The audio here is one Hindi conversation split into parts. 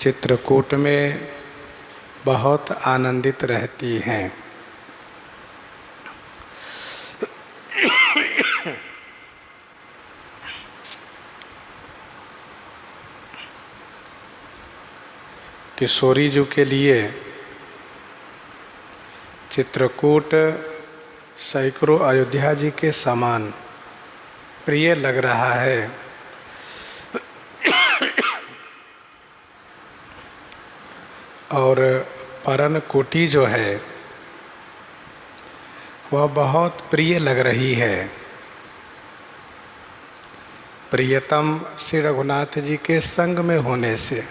चित्रकूट में बहुत आनंदित रहती हैं। किशोरी जी के लिए चित्रकूट सैकड़ों अयोध्या जी के समान प्रिय लग रहा है। और परनकुटी जो है वह बहुत प्रिय लग रही है। प्रियतम श्री रघुनाथ जी के संग में होने से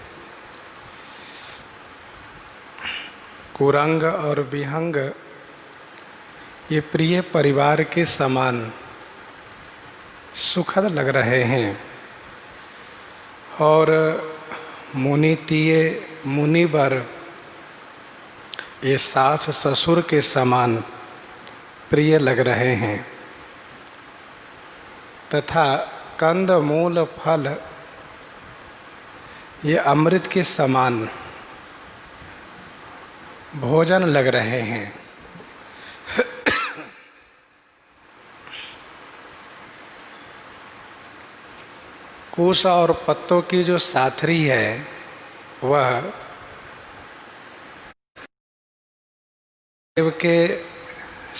कुरंग और विहंग ये प्रिय परिवार के समान सुखद लग रहे हैं। और मुनितीय मुनिवर ये सास ससुर के समान प्रिय लग रहे हैं तथा कंद मूल फल ये अमृत के समान भोजन लग रहे हैं। कुश और पत्तों की जो साथरी है वह देव के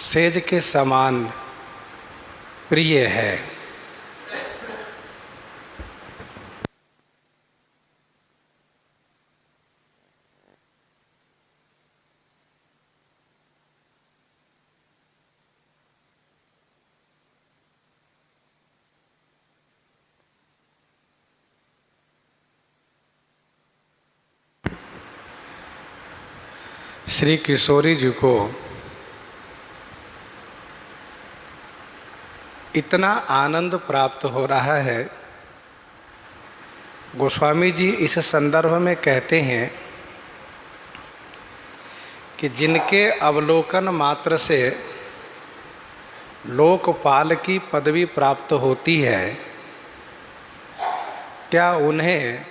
सेज के समान प्रिय है। श्री किशोरी जी को इतना आनंद प्राप्त हो रहा है। गोस्वामी जी इस संदर्भ में कहते हैं कि जिनके अवलोकन मात्र से लोकपाल की पदवी प्राप्त होती है, क्या उन्हें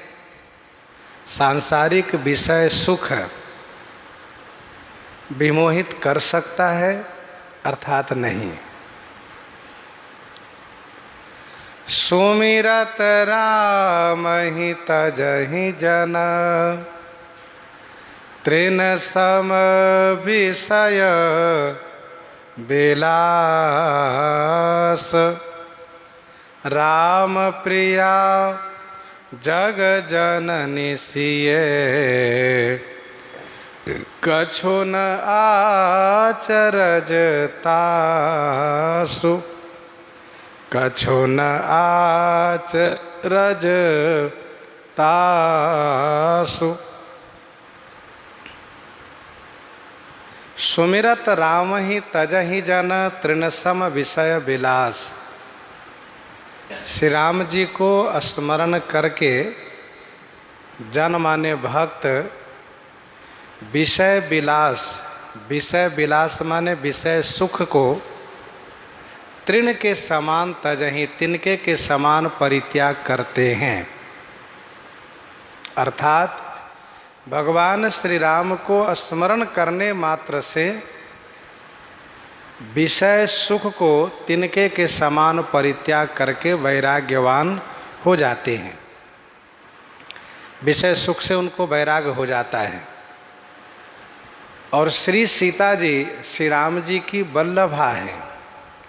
सांसारिक विषय सुख विमोहित कर सकता है? अर्थात नहीं। सुमिरत राम ही तजहि जन तृण सम विषय विलास राम प्रिया जग जननी सिए कछु न आचरज तासु कछु न आचरज तासु। सुमिरत राम ही तजहि जन तृणसम विषय विलास। श्री राम जी को स्मरण करके जन माने भक्त विषय विलास माने विषय सुख को तृण के समान तजहि तिनके के समान परित्याग करते हैं। अर्थात भगवान श्री राम को स्मरण करने मात्र से विषय सुख को तिनके के समान परित्याग करके वैराग्यवान हो जाते हैं। विषय सुख से उनको वैराग्य हो जाता है। और श्री सीता जी श्री राम जी की वल्लभा हैं,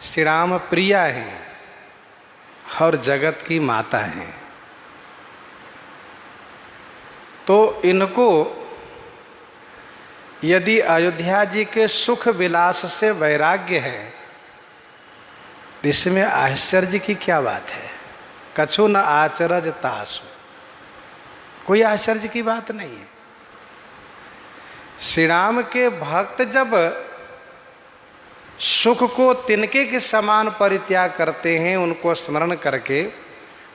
श्री राम प्रिया हैं और जगत की माता हैं। तो इनको यदि अयोध्या जी के सुख विलास से वैराग्य है तो इसमें आश्चर्य की क्या बात है? कछु न आचरज तासु, कोई आश्चर्य की बात नहीं है। श्री राम के भक्त जब सुख को तिनके के समान परित्याग करते हैं उनको स्मरण करके,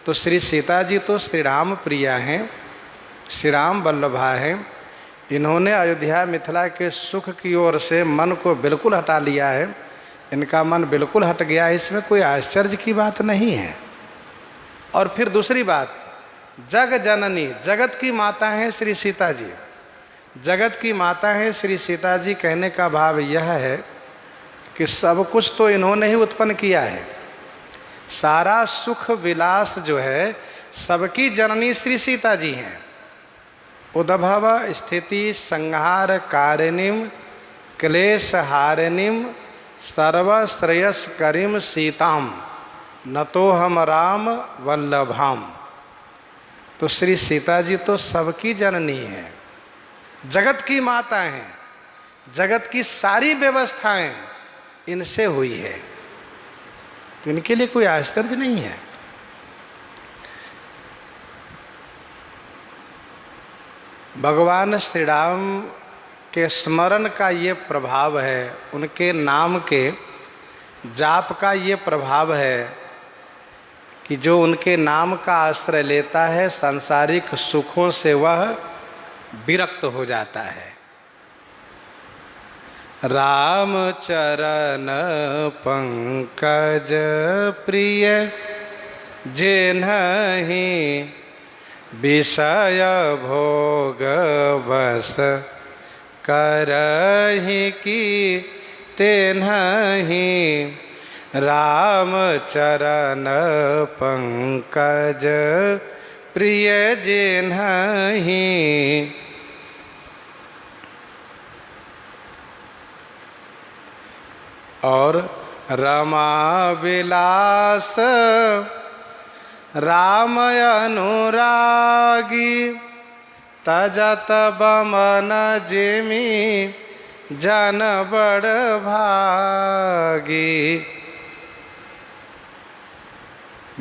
तो श्री सीता जी तो श्री राम प्रिया हैं, श्री राम वल्लभा हैं। इन्होंने अयोध्या मिथिला के सुख की ओर से मन को बिल्कुल हटा लिया है। इनका मन बिल्कुल हट गया है, इसमें कोई आश्चर्य की बात नहीं है। और फिर दूसरी बात, जग जननी, जगत की माता हैं श्री सीता जी, जगत की माता हैं श्री सीता जी। कहने का भाव यह है कि सब कुछ तो इन्होंने ही उत्पन्न किया है। सारा सुख विलास जो है सबकी जननी श्री सीता जी हैं। उद्भव स्थिति संहार कारिणीम क्लेश हारिणीम सर्वश्रेयस्करीम सीताम न तो हम राम वल्लभाम। तो श्री सीता जी तो सबकी जननी है, जगत की माता हैं, जगत की सारी व्यवस्थाएं इनसे हुई है, तो इनके लिए कोई आश्चर्य नहीं है। भगवान श्री राम के स्मरण का ये प्रभाव है, उनके नाम के जाप का ये प्रभाव है कि जो उनके नाम का आश्रय लेता है सांसारिक सुखों से वह विरक्त हो जाता है। राम चरण पंकज प्रिय जेन्हि विषय भोग बस करहि की तेन्हि राम चरण पंकज प्रिय जेन्हि। और रमा विलास राम अनुरागी तजत बमन जिमि जन बड़ भागी।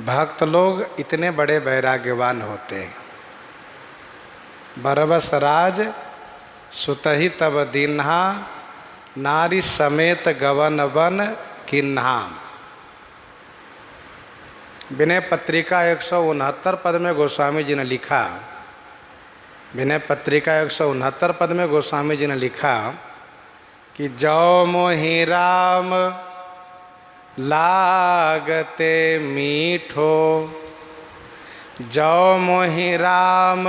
भक्त लोग इतने बड़े वैराग्यवान होते हैं। बरबस राज सुतहि तब दीन्हा नारी समेत गवन वन किन्हा। विनय पत्रिका 169 पद में गोस्वामी जी ने लिखा, विनय पत्रिका 169 पद में गोस्वामी जी ने लिखा कि जौ मोहि राम लागते मीठो, जौ मोहि राम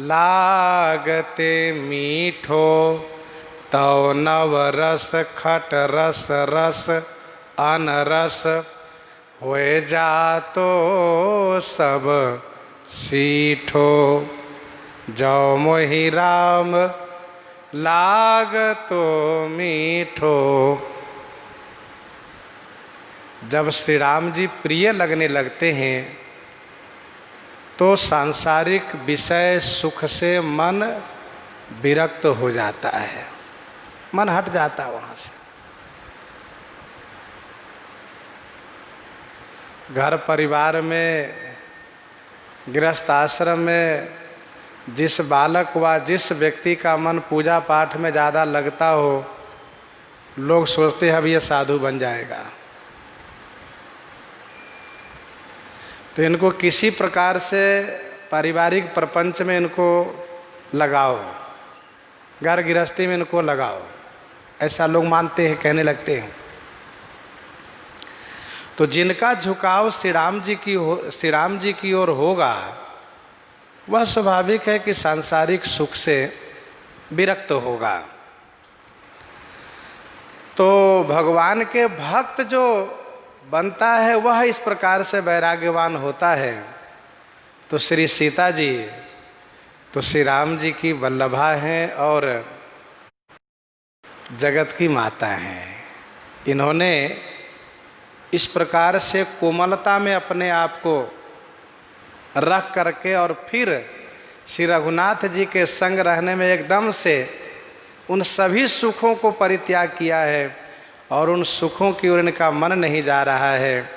लागते मीठो, तौ नव रस खट रस रस अनरस होए जातो सब सीठो। जौ मोहि राम लागतो मीठो। जब श्री राम जी प्रिय लगने लगते हैं तो सांसारिक विषय सुख से मन विरक्त हो जाता है, मन हट जाता है वहाँ से। घर परिवार में गृहस्थ आश्रम में जिस बालक व जिस व्यक्ति का मन पूजा पाठ में ज़्यादा लगता हो, लोग सोचते हैं अब ये साधु बन जाएगा, तो इनको किसी प्रकार से पारिवारिक प्रपंच में इनको लगाओ, घर गृहस्थी में इनको लगाओ, ऐसा लोग मानते हैं, कहने लगते हैं। तो जिनका झुकाव श्री राम जी की ओर होगा, वह स्वाभाविक है कि सांसारिक सुख से विरक्त होगा। तो भगवान के भक्त जो बनता है वह इस प्रकार से वैराग्यवान होता है। तो श्री सीता जी तो श्री राम जी की वल्लभा हैं और जगत की माता हैं। इन्होंने इस प्रकार से कोमलता में अपने आप को रख करके और फिर श्री रघुनाथ जी के संग रहने में एकदम से उन सभी सुखों को परित्याग किया है और उन सुखों की ओर इनका मन नहीं जा रहा है।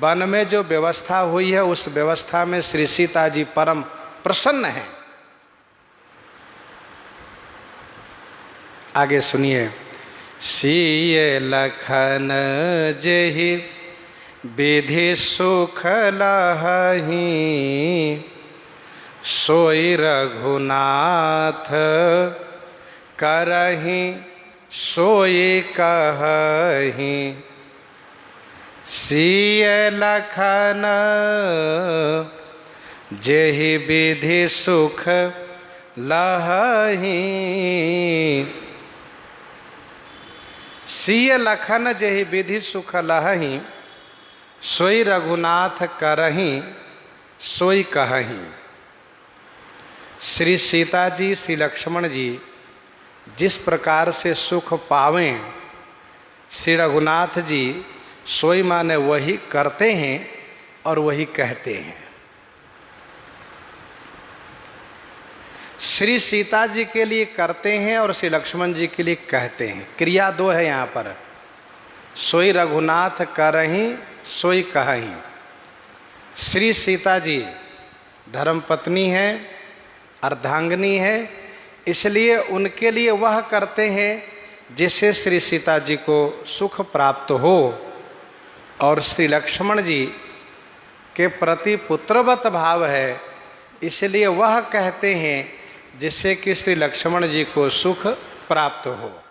वन में जो व्यवस्था हुई है उस व्यवस्था में श्री सीता जी परम प्रसन्न हैं। आगे सुनिए। सिय लखन जेहि विधि सुख लहहि, सोई रघुनाथ करहि सोई कहहि। सिय लखन जेहि विधि सुख लहहि। सिय लखन जेहि विधि सुख लहहि, सोई रघुनाथ करहि सोई कहहि। श्री सीता जी श्री लक्ष्मण जी जिस प्रकार से सुख पावें, श्री रघुनाथ जी सोई माने वही करते हैं और वही कहते हैं। श्री सीता जी के लिए करते हैं और श्री लक्ष्मण जी के लिए कहते हैं। क्रिया दो है यहाँ पर, सोई रघुनाथ करहि सोई कहहि। श्री सीता जी धर्मपत्नी है, अर्धांगिनी है, इसलिए उनके लिए वह करते हैं जिससे श्री सीता जी को सुख प्राप्त हो, और श्री लक्ष्मण जी के प्रति पुत्रवत भाव है, इसलिए वह कहते हैं जिससे कि श्री लक्ष्मण जी को सुख प्राप्त हो।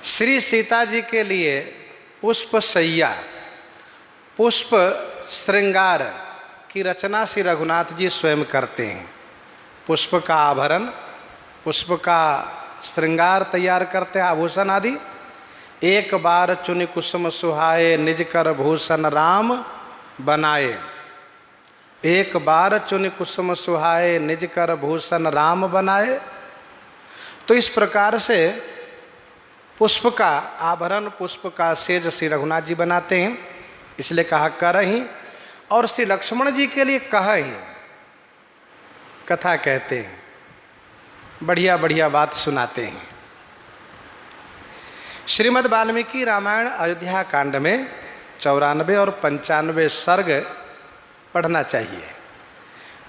श्री सीता जी के लिए पुष्प सैया, पुष्प श्रृंगार की रचना श्री रघुनाथ जी स्वयं करते हैं। पुष्प का आभरण, पुष्प का श्रृंगार तैयार करते हैं, आभूषण आदि। एक बार चुनि कुसुम सुहाए, निज कर भूषण राम बनाए। एक बार चुनि कुसुम सुहाए, निज कर भूषण राम बनाए। तो इस प्रकार से पुष्प का आभरण, पुष्प का सेज श्री रघुनाथ जी बनाते हैं, इसलिए कहा करहि। और श्री लक्ष्मण जी के लिए कहहि, कथा कहते हैं, बढ़िया बढ़िया बात सुनाते हैं। श्रीमद् वाल्मीकि रामायण अयोध्या कांड में 94 और 95 सर्ग पढ़ना चाहिए।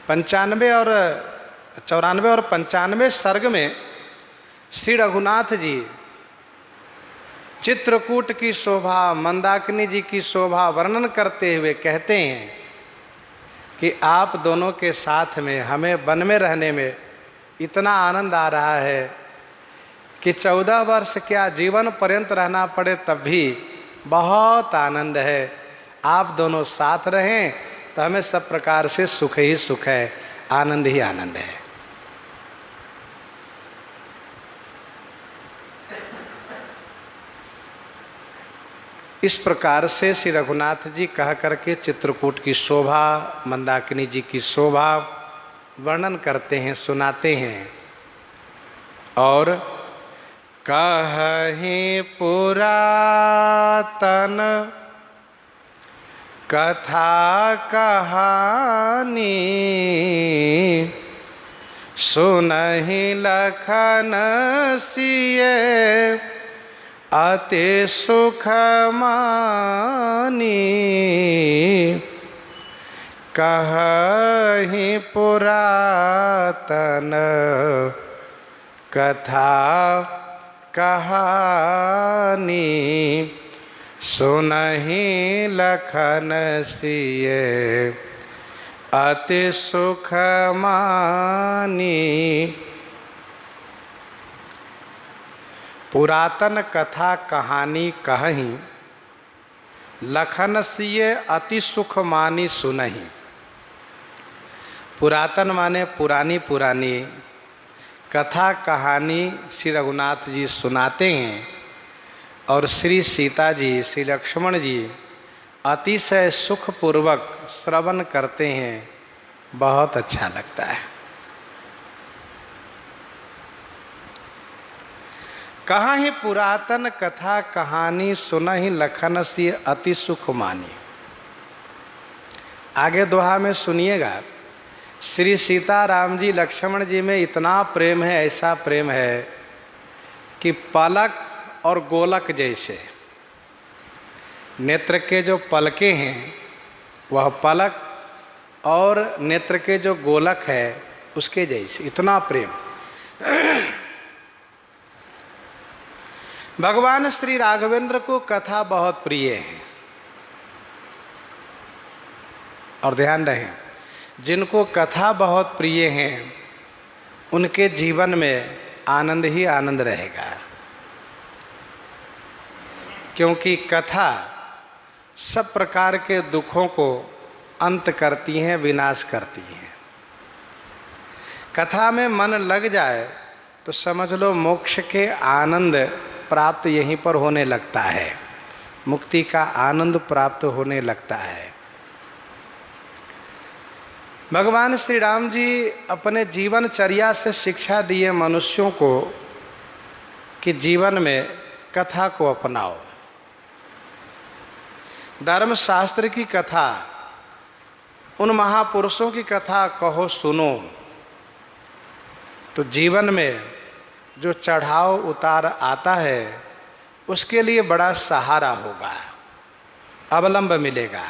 94 और 95 सर्ग में श्री रघुनाथ जी चित्रकूट की शोभा, मंदाकिनी जी की शोभा वर्णन करते हुए कहते हैं कि आप दोनों के साथ में हमें वन में रहने में इतना आनंद आ रहा है कि 14 वर्ष क्या जीवन पर्यंत रहना पड़े तब भी बहुत आनंद है। आप दोनों साथ रहें तो हमें सब प्रकार से सुख ही सुख है, आनंद ही आनंद है। इस प्रकार से श्री रघुनाथ जी कह करके चित्रकूट की शोभा, मंदाकिनी जी की शोभा वर्णन करते हैं, सुनाते हैं। और कहहि पुरातन कथा कहानी, सुनहि लखन सिय अति सुख मानी। कहहि पुरातन कथा कहानी, सुनहि लखन सिय अति सुख मानी। पुरातन कथा कहानी कहहि, लखन सिय अति सुख मानी सुनहि। पुरातन माने पुरानी पुरानी कथा कहानी श्री रघुनाथ जी सुनाते हैं, और श्री सीता जी श्री लक्ष्मण जी अतिशय सुखपूर्वक श्रवण करते हैं। बहुत अच्छा लगता है। कहहि पुरातन कथा कहानी, सुनहि लखन सिय अति सुख मानी। आगे दोहा में सुनिएगा, श्री सीता राम जी लक्ष्मण जी में इतना प्रेम है, ऐसा प्रेम है कि पलक और गोलक जैसे, नेत्र के जो पलकें हैं वह पलक और नेत्र के जो गोलक है उसके जैसे, इतना प्रेम। भगवान श्री राघवेंद्र को कथा बहुत प्रिय है। और ध्यान रहे, जिनको कथा बहुत प्रिय हैं उनके जीवन में आनंद ही आनंद रहेगा, क्योंकि कथा सब प्रकार के दुखों को अंत करती हैं, विनाश करती हैं। कथा में मन लग जाए तो समझ लो मोक्ष के आनंद प्राप्त यहीं पर होने लगता है, मुक्ति का आनंद प्राप्त होने लगता है। भगवान श्री राम जी अपने जीवनचर्या से शिक्षा दिए मनुष्यों को कि जीवन में कथा को अपनाओ। धर्मशास्त्र की कथा, उन महापुरुषों की कथा कहो, सुनो, तो जीवन में जो चढ़ाव उतार आता है उसके लिए बड़ा सहारा होगा, अवलंब मिलेगा।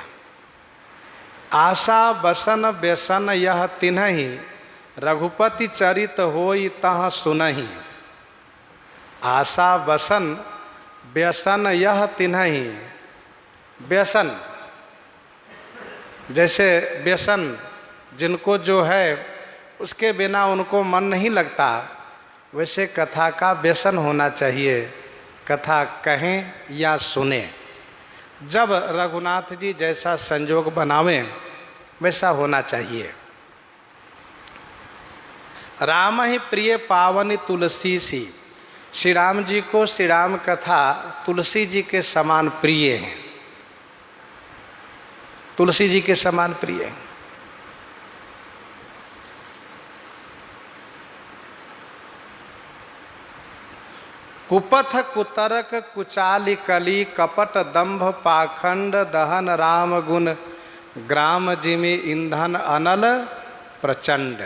आशा बसन व्यसन यह तिन्हि, रघुपति चरित होई तह सुनहि। आशा बसन व्यसन यह तिन्हि, व्यसन जैसे व्यसन जिनको जो है उसके बिना उनको मन नहीं लगता, वैसे कथा का व्यसन होना चाहिए। कथा कहें या सुने, जब रघुनाथ जी जैसा संजोग बनावें वैसा होना चाहिए। राम ही प्रिय पावनी तुलसी सी, श्री राम जी को श्री राम कथा तुलसी जी के समान प्रिय हैं, तुलसी जी के समान प्रिय हैं। कुपथ कुतरक कुचाली कली, कपट दंभ पाखंड दहन राम गुण, ग्राम जिमि ईंधन अनल प्रचंड।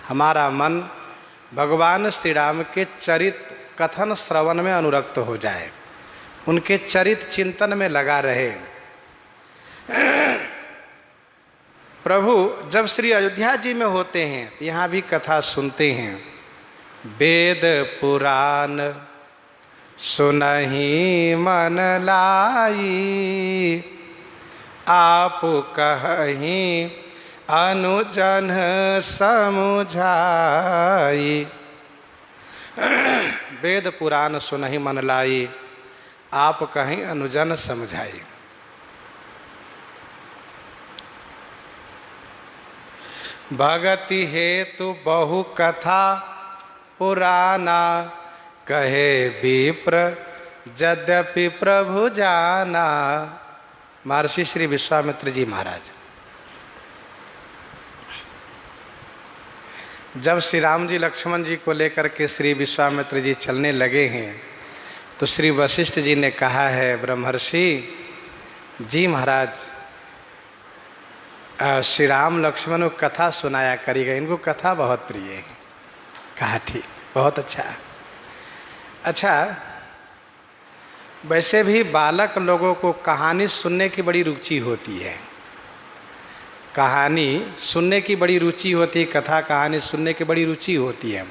हमारा मन भगवान श्री राम के चरित कथन श्रवण में अनुरक्त हो जाए, उनके चरित चिंतन में लगा रहे। प्रभु जब श्री अयोध्या जी में होते हैं तो यहाँ भी कथा सुनते हैं। वेद पुराण सुनहि मन लाई, आप कहि अनुजन समुझाई। वेद पुराण सुनहि मन लाई, आप कहीं अनुजन समझाई। भगति हेतु बहु कथा पुराना, कहे विप्र यद्यपि प्रभु जाना। महर्षि श्री विश्वामित्र जी महाराज जब श्री राम जी लक्ष्मण जी को लेकर के श्री विश्वामित्र जी चलने लगे हैं तो श्री वशिष्ठ जी ने कहा है, ब्रह्मर्षि जी महाराज श्री राम लक्ष्मण को कथा सुनाया करिएगा, इनको कथा बहुत प्रिय है। कहा ठीक, बहुत अच्छा। अच्छा, वैसे भी बालक लोगों को कहानी सुनने की बड़ी रुचि होती है, कहानी सुनने की बड़ी रुचि होती है, कथा कहानी सुनने की बड़ी रुचि होती है,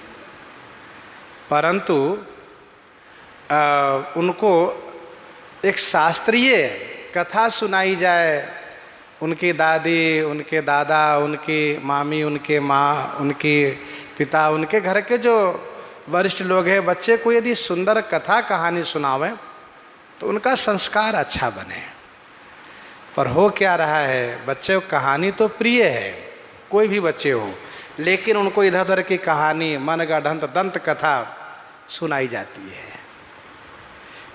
परंतु उनको एक शास्त्रीय कथा सुनाई जाए, उनकी दादी, उनके दादा, उनकी मामी, उनके माँ, उनके पिता, उनके घर के जो वरिष्ठ लोग हैं, बच्चे को यदि सुंदर कथा कहानी सुनावें तो उनका संस्कार अच्छा बने। पर हो क्या रहा है, बच्चे को कहानी तो प्रिय है, कोई भी बच्चे हो, लेकिन उनको इधर उधर की कहानी, मनगढ़ंत दंत कथा सुनाई जाती है।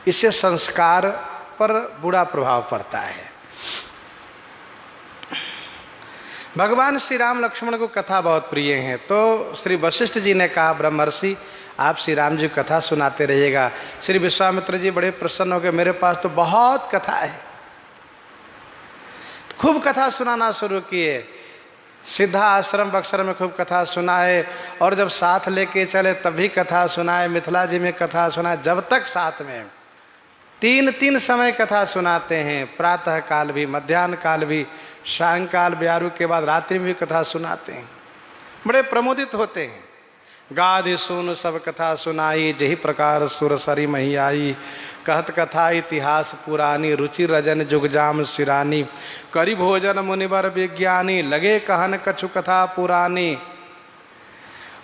इससे संस्कार पर बुरा प्रभाव पड़ता है। भगवान श्री राम लक्ष्मण को कथा बहुत प्रिय है, तो श्री वशिष्ठ जी ने कहा, ब्रह्मर्षि आप श्री राम जी कथा सुनाते रहिएगा। श्री विश्वामित्र जी बड़े प्रसन्न हो गए, मेरे पास तो बहुत कथा है। खूब कथा सुनाना शुरू किए। सिद्धा आश्रम बक्सर में खूब कथा सुनाए, और जब साथ लेके चले तब भी कथा सुनाए, मिथिला जी में कथा सुनाए। जब तक साथ में 3 समय कथा सुनाते हैं, प्रातः काल भी, मध्याह्न काल भी, सायंकाल ब्यारू के बाद रात्रि में भी कथा सुनाते हैं। बड़े प्रमोदित होते हैं। गाधि सुन सब कथा सुनाई, जही प्रकार सुर सरी मही आई। कहत कथा इतिहास पुरानी, रुचि रजन जुगजाम सिरानी। करी भोजन मुनिवर विज्ञानी, लगे कहन कछु कथा पुरानी।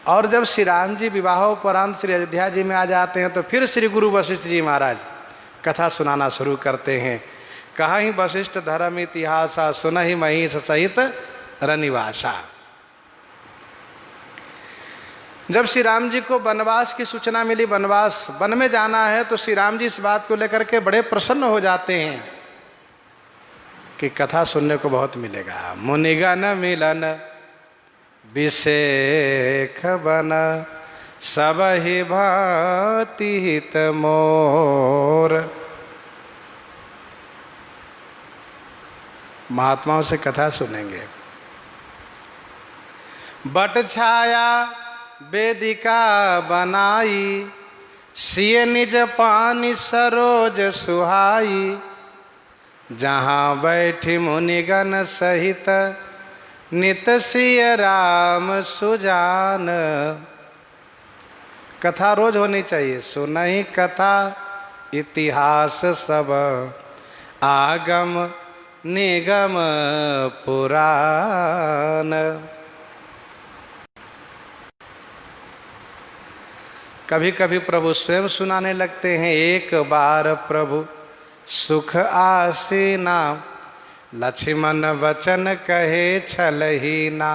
और जब श्री राम जी विवाहोपरांत श्री अयोध्या जी में आ जाते हैं तो फिर श्री गुरु वशिष्ठ जी महाराज कथा सुनाना शुरू करते हैं। कहा ही वशिष्ठ धर्म इतिहासा, सुनहि महिष सहित रनिवासा। जब श्री राम जी को वनवास की सूचना मिली, वनवास वन में जाना है, तो श्री राम जी इस बात को लेकर के बड़े प्रसन्न हो जाते हैं कि कथा सुनने को बहुत मिलेगा। मुनिगण मिलन विषेख बन, सब ही भांति हित मोर। महात्माओं से कथा सुनेंगे। बट छाया वेदिका बनाई, सिय निज पानी सरोज सुहाई। जहाँ बैठी मुनिगण सहित, नित सिय राम सुजान। कथा रोज होनी चाहिए। सुनहि कथा इतिहास सब, आगम निगम पुराण। कभी कभी प्रभु स्वयं सुनाने लगते हैं। एक बार प्रभु सुख आसीना, लक्ष्मण वचन कहे छलही ना।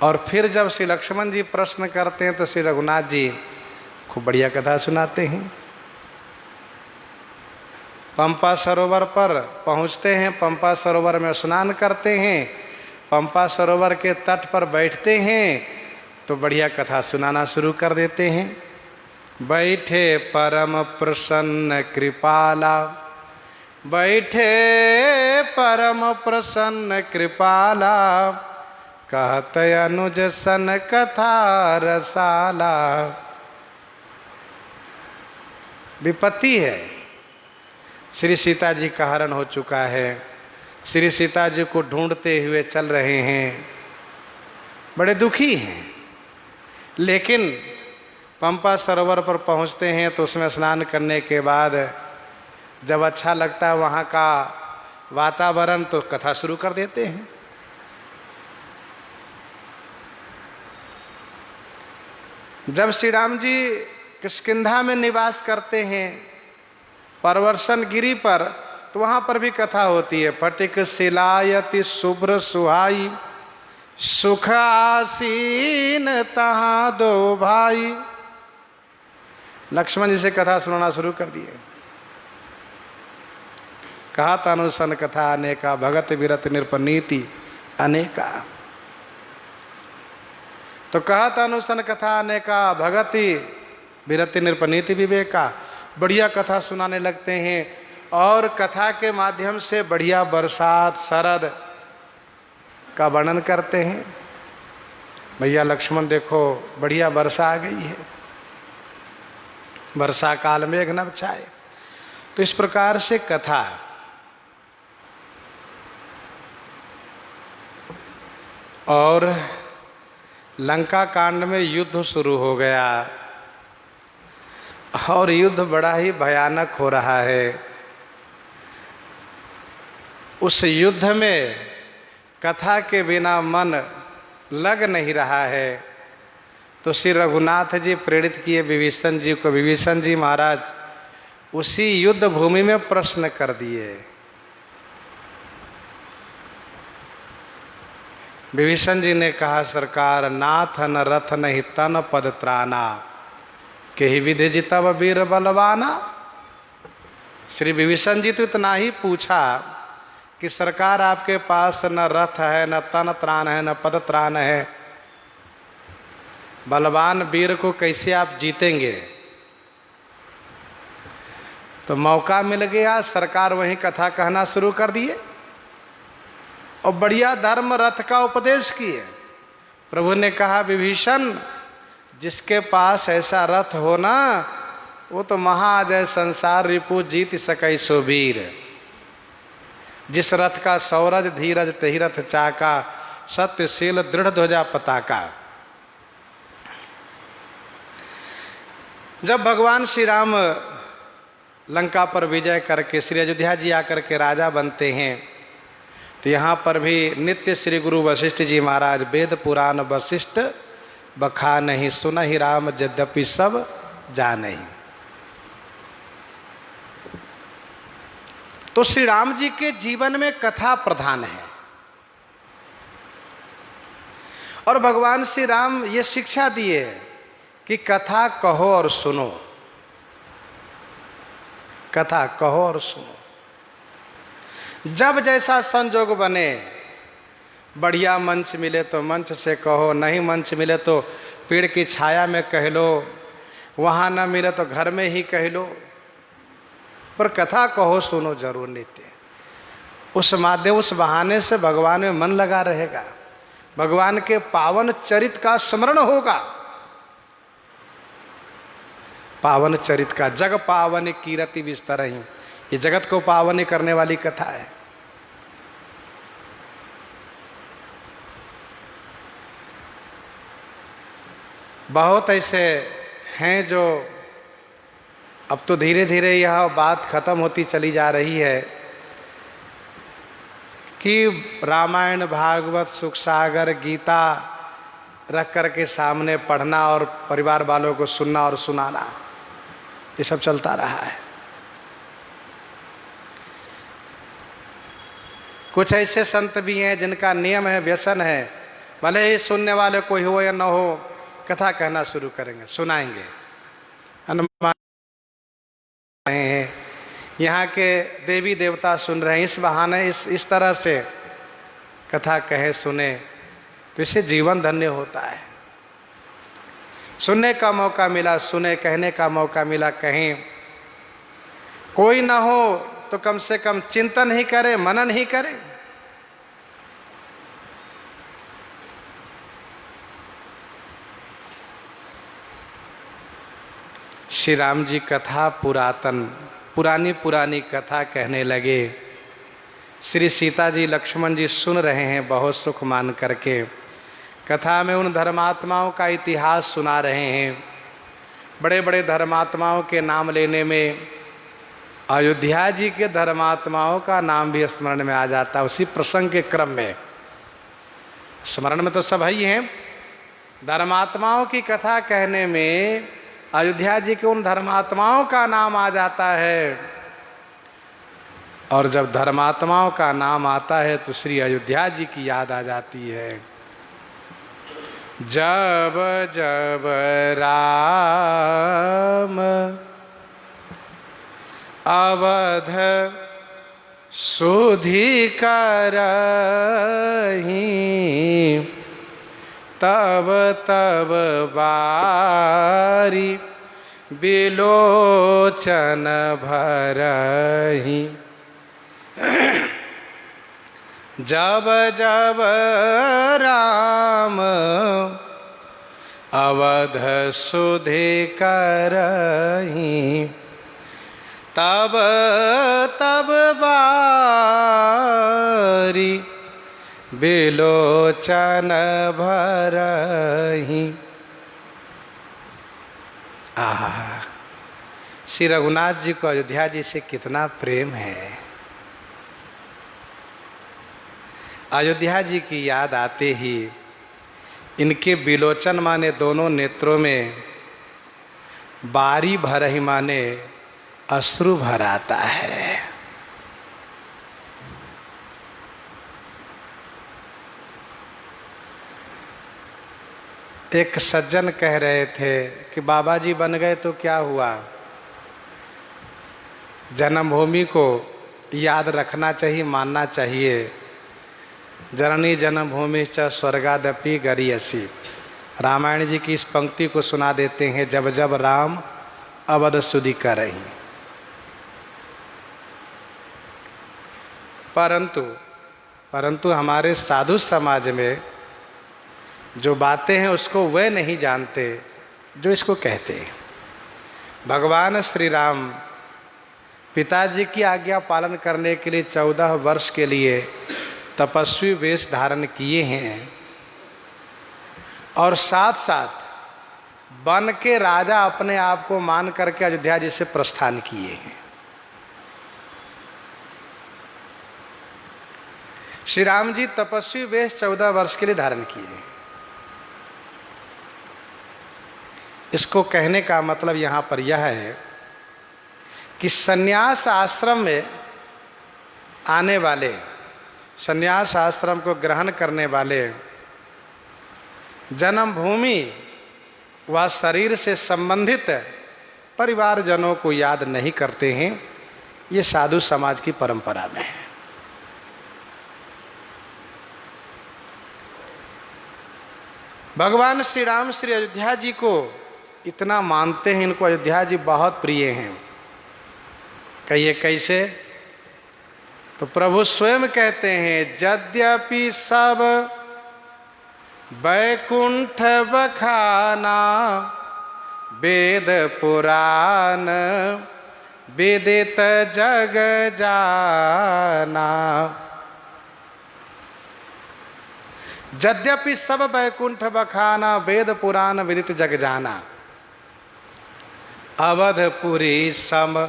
और फिर जब श्री लक्ष्मण जी प्रश्न करते हैं तो श्री रघुनाथ जी खूब बढ़िया कथा सुनाते हैं। पंपा सरोवर पर पहुंचते हैं, पंपा सरोवर में स्नान करते हैं, पंपा सरोवर के तट पर बैठते हैं तो बढ़िया कथा सुनाना शुरू कर देते हैं। बैठे परम प्रसन्न कृपाला, बैठे परम प्रसन्न कृपाला। कहत अनुज सन कथा रसाला। विपत्ति है, श्री सीता जी का हरण हो चुका है। श्री सीता जी को ढूंढते हुए चल रहे हैं, बड़े दुखी हैं। लेकिन पंपा सरोवर पर पहुंचते हैं तो उसमें स्नान करने के बाद जब अच्छा लगता है वहाँ का वातावरण, तो कथा शुरू कर देते हैं। जब श्री राम जी किष्किंधा में निवास करते हैं, परवर्षण गिरी पर, तो वहाँ पर भी कथा होती है। फटिक सिलायति शुभ्र सुहाई, सुख आसीन तहाँ दो भाई। लक्ष्मण जी से कथा सुनाना शुरू कर दिए। कहा तनुसन कथा अनेका, भगत विरत निरपनीति अनेका। तो कहा तनुसन कथा अनेका, भगति विरति निरपनीति विवेका। बढ़िया कथा सुनाने लगते हैं और कथा के माध्यम से बढ़िया बरसात शरद का वर्णन करते हैं। भैया लक्ष्मण देखो बढ़िया वर्षा आ गई है, वर्षा काल मेघ नभ छाए। तो इस प्रकार से कथा। और लंका कांड में युद्ध शुरू हो गया और युद्ध बड़ा ही भयानक हो रहा है। उस युद्ध में कथा के बिना मन लग नहीं रहा है। तो श्री रघुनाथ जी प्रेरित किए विभीषण जी को। विभीषण जी महाराज उसी युद्ध भूमि में प्रश्न कर दिए। विभीषण जी ने कहा, सरकार नाथ न रथ नहीं तन पद त्राना, के ही विधि जितब वीर बलवाना। श्री विभीषण जी तो इतना ही पूछा कि सरकार आपके पास न रथ है, न तन त्राण है, न पद त्राण है, बलवान वीर को कैसे आप जीतेंगे। तो मौका मिल गया, सरकार वहीं कथा कहना शुरू कर दिए और बढ़िया धर्म रथ का उपदेश किए। प्रभु ने कहा, विभीषण जिसके पास ऐसा रथ हो ना, वो तो महाजय संसार रिपु जीत सकै सो वीर। जिस रथ का सौरज धीरज तही रथ चाका, सत्यशील दृढ़ ध्वजा पताका। जब भगवान श्री राम लंका पर विजय करके श्री अयोध्या जी आकर के राजा बनते हैं, तो यहाँ पर भी नित्य श्री गुरु वशिष्ठ जी महाराज वेद पुराण वशिष्ठ बखा नहीं, सुनहि राम यद्यपि सब जानहि। तो श्री राम जी के जीवन में कथा प्रधान है। और भगवान श्री राम ये शिक्षा दिए कि कथा कहो और सुनो, कथा कहो और सुनो। जब जैसा संजोग बने, बढ़िया मंच मिले तो मंच से कहो, नहीं मंच मिले तो पेड़ की छाया में कह लो, वहाँ न मिले तो घर में ही कह लो, पर कथा कहो सुनो जरूर नित्य। उस माध्यम, उस बहाने से भगवान में मन लगा रहेगा, भगवान के पावन चरित का स्मरण होगा। पावन चरित का, जग पावन कीरति विस्तर ही, ये जगत को पावन करने वाली कथा है। बहुत ऐसे हैं जो अब तो धीरे धीरे यह बात खत्म होती चली जा रही है कि रामायण, भागवत, सुख सागर, गीता रख कर के सामने पढ़ना और परिवार वालों को सुनना और सुनाना, ये सब चलता रहा है। कुछ ऐसे संत भी हैं जिनका नियम है, व्यसन है, भले ही सुनने वाले कोई हो या न हो, कथा कहना शुरू करेंगे, सुनाएंगे। हनुमान हैं, यहाँ के देवी देवता सुन रहे हैं, इस बहाने इस तरह से कथा कहे सुने तो इससे जीवन धन्य होता है। सुनने का मौका मिला सुने, कहने का मौका मिला कहें। कोई ना हो तो कम से कम चिंतन ही करे, मनन ही करे। श्री राम जी कथा पुरानी कथा कहने लगे। श्री सीता जी, लक्ष्मण जी सुन रहे हैं बहुत सुख मान करके। कथा में उन धर्मात्माओं का इतिहास सुना रहे हैं। बड़े बड़े धर्मात्माओं के नाम लेने में अयोध्या जी के धर्मात्माओं का नाम भी स्मरण में आ जाता है उसी प्रसंग के क्रम में। स्मरण में तो सब ही हैं, धर्मात्माओं की कथा कहने में अयोध्या जी के उन धर्मात्माओं का नाम आ जाता है। और जब धर्मात्माओं का नाम आता है तो श्री अयोध्या जी की याद आ जाती है। जब जब राम अवध सुधि करहीं, तब तब बारी बिलोचन भरहीं। जब जब राम अवध सुधि करहीं, तब तब बारी बिलोचन भरहीं। आहा, श्री रघुनाथ जी को अयोध्या जी से कितना प्रेम है। अयोध्या जी की याद आते ही इनके बिलोचन माने दोनों नेत्रों में, बारी भरही माने अश्रु भर आता है। एक सज्जन कह रहे थे कि बाबा जी बन गए तो क्या हुआ, जन्मभूमि को याद रखना चाहिए, मानना चाहिए। जननी जन्मभूमि च स्वर्गादपि गरीयसी। रामायण जी की इस पंक्ति को सुना देते हैं, जब जब राम अवध सुधि करहीं। परंतु हमारे साधु समाज में जो बातें हैं उसको वे नहीं जानते जो इसको कहते हैं। भगवान श्री राम पिताजी की आज्ञा पालन करने के लिए 14 वर्ष के लिए तपस्वी वेश धारण किए हैं और साथ साथ बन के राजा अपने आप को मान करके अयोध्या जी से प्रस्थान किए हैं। श्री राम जी तपस्वी वेश 14 वर्ष के लिए धारण किए। इसको कहने का मतलब यहाँ पर यह है कि सन्यास आश्रम में आने वाले, संन्यास आश्रम को ग्रहण करने वाले जन्मभूमि व शरीर से संबंधित परिवारजनों को याद नहीं करते हैं। ये साधु समाज की परंपरा में है। भगवान श्री राम श्री अयोध्या जी को इतना मानते हैं, इनको अयोध्या जी बहुत प्रिय हैं। कहिए कैसे? तो प्रभु स्वयं कहते हैं, यद्यपि सब वैकुंठ बखाना वेद पुराण विदित जग जाना। यद्यपि सब वैकुंठ बखाना वेद पुराण विदित जग जाना। अवधपुरी सम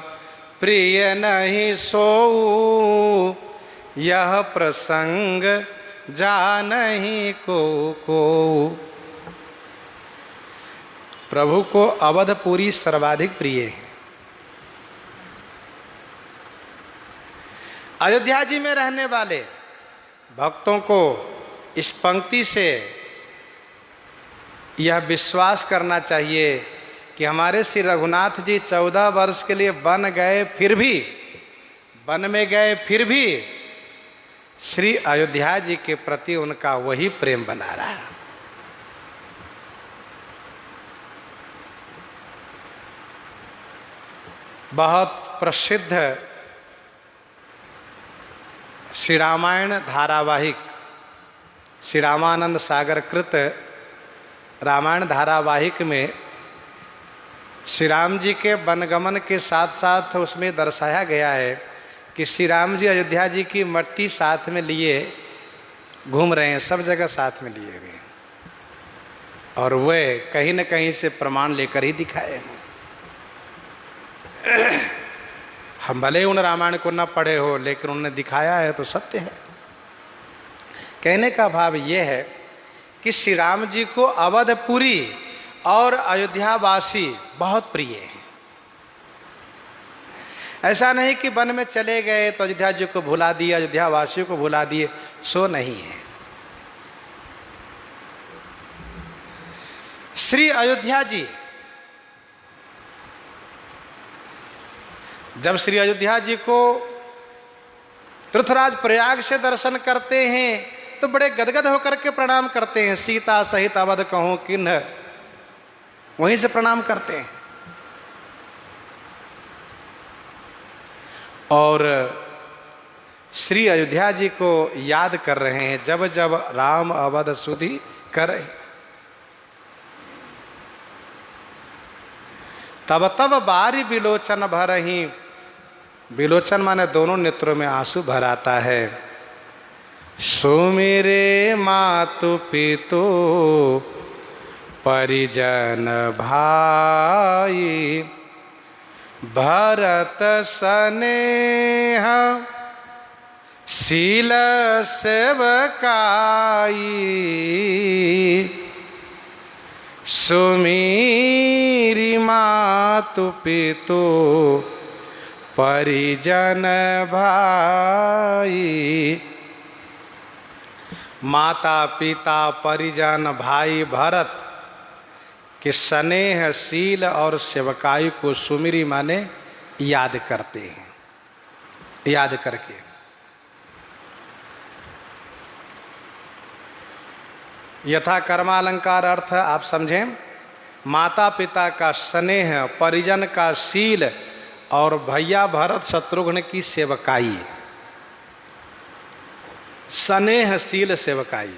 प्रिय नहीं सोऊ, यह प्रसंग जानहि को। प्रभु को अवधपुरी सर्वाधिक प्रिय है। अयोध्या जी में रहने वाले भक्तों को इस पंक्ति से यह विश्वास करना चाहिए कि हमारे श्री रघुनाथ जी 14 वर्ष के लिए वन गए, फिर भी वन में गए, फिर भी श्री अयोध्या जी के प्रति उनका वही प्रेम बना रहा। बहुत प्रसिद्ध श्री रामायण धारावाहिक, श्री रामानंद सागर कृत रामायण धारावाहिक में श्री राम जी के वनगमन के साथ साथ उसमें दर्शाया गया है कि श्री राम जी अयोध्या जी की मट्टी साथ में लिए घूम रहे हैं, सब जगह साथ में लिए हुए, और वे कहीं न कहीं से प्रमाण लेकर ही दिखाए हैं। हम भले उन रामायण को न पढ़े हो, लेकिन उन्होंने दिखाया है तो सत्य है। कहने का भाव यह है कि श्री राम जी को अवधपुरी और अयोध्यावासी बहुत प्रिय हैं। ऐसा नहीं कि वन में चले गए तो अयोध्या जी को भुला दिए, अयोध्या वासियों को भुला दिए, सो नहीं है। श्री अयोध्या जी जब श्री अयोध्या जी को तीर्थराज प्रयाग से दर्शन करते हैं तो बड़े गदगद होकर के प्रणाम करते हैं। सीता सहित अवध कहूं किन्ह, वहीं से प्रणाम करते हैं। और श्री अयोध्या जी को याद कर रहे हैं जब जब राम अवध सुधि करे, तब तब बारी बिलोचन भरही। बिलोचन माने दोनों नेत्रों में आंसू भर आता है। सुमिरे मातु पितु परिजन भाई, भरत स्नेह शील सेवकाई। सुमीरी मातु पितु परिजन भाई। माता पिता परिजन भाई भरत के स्नेह शील और सेवकाई को सुमिरी माने याद करते हैं। याद करके यथा कर्मालंकार अर्थ आप समझें, माता पिता का स्नेह, परिजन का शील और भैया भरत शत्रुघ्न की सेवकाई। स्नेहशील सेवकाई,